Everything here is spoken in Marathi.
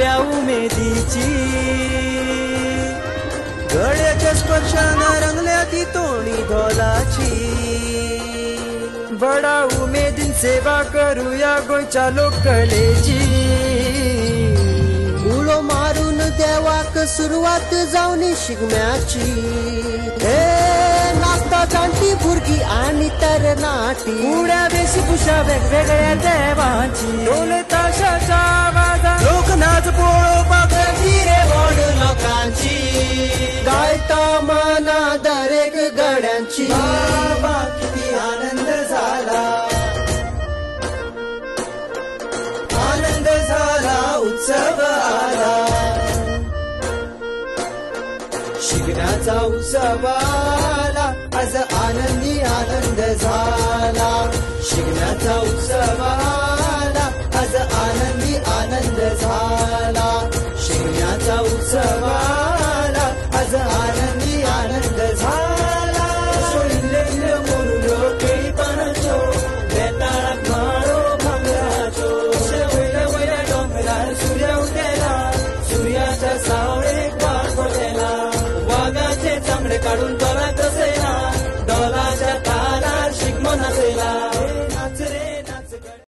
नव्या उमेदीची गळ्याच्या स्पर्शानं रंगल्या ती तोणी धोलाची बडा उमेदीन सेवा करूया गोंयच्या लोककलेची उलो मारून देवाक सुरवात जावन शिगम्याची नाचता जाणटी भुरगी आणि तरणाटी उड्या वेशभूषा वेगवेगळ्या देवांची ढोल ताशाच्या आवाजात लोकनाच पळोवपाक रे व्हड लोकांची गायता माना दरेक गड्यांची बाबा किती आनंद झाला आनंद झाला उत्सव आला शिगम्याचा उत्सव आला आज आनंदी आनंद झाला शिगम्याचा उत्सव